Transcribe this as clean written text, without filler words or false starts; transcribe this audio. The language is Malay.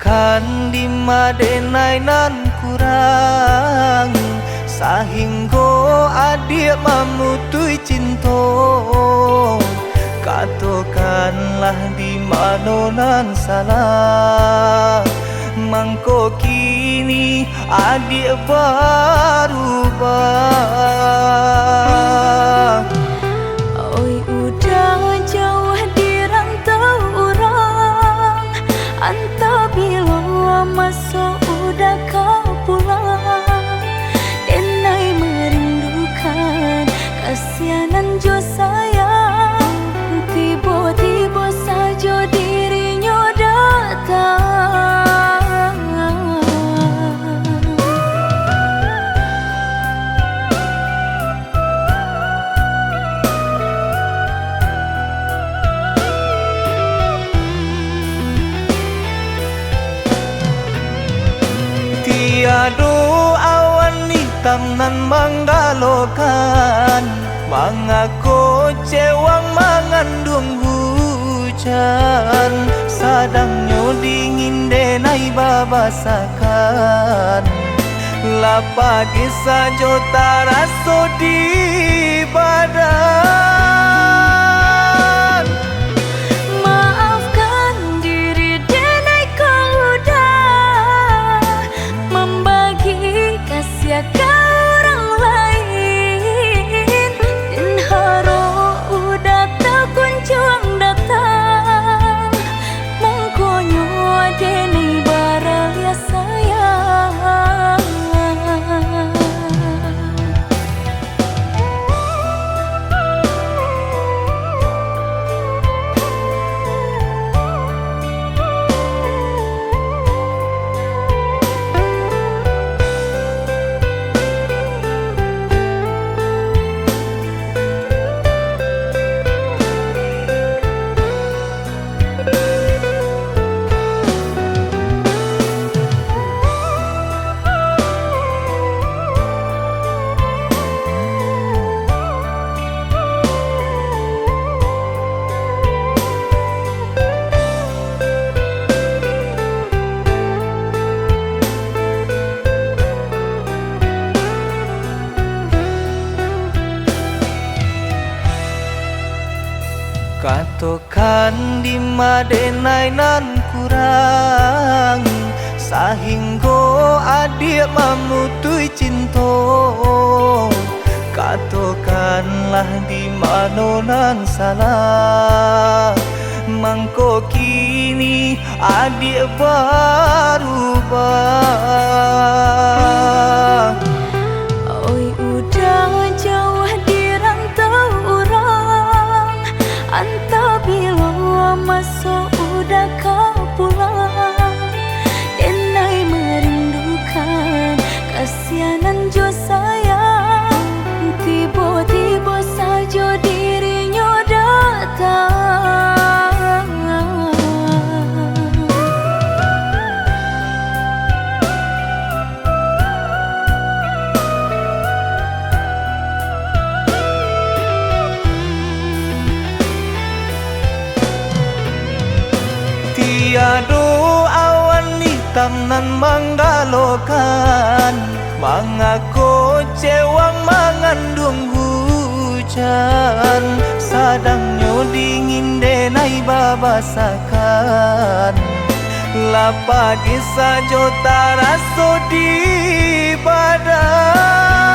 Katokan di madenai nan kurang sahingga adik mamutui cinta. Katokanlah di mana nan salah, mangko kini adik berubah. Oi udah jauh di rantau orang, antah bila masuk udah kau pulang. Denai merindukan kasihanan jo sayang, tiba-tiba saja dirinya datang. Tiada awan hitam nan menggalokan, mengaku cewang mengandung hujan. Sadangnya dingin denai babasakan, lapagi saja taraso di badan. Maafkan diri denai kau udah membagi kasih ke orang lain, dan haro udah tak kunjung datang. Mengkonyo denai baraya sayang. Katokan di madenai nan kurang sahingga adik mamutui cinta. Katokanlah di mana nan salah, mangko kini adik berubah. Oi udah jauh di rantau orang, antah bila masuk udah kau pulang. Denai merindukan kasihanan jo sayang, tiba-tiba saja dirinya datang. Tiada awan hitam nan menggalokan, mengaku cewang mengandung hujan. Sadangnya dingin denai babasakan, lapagi saja taraso di badan.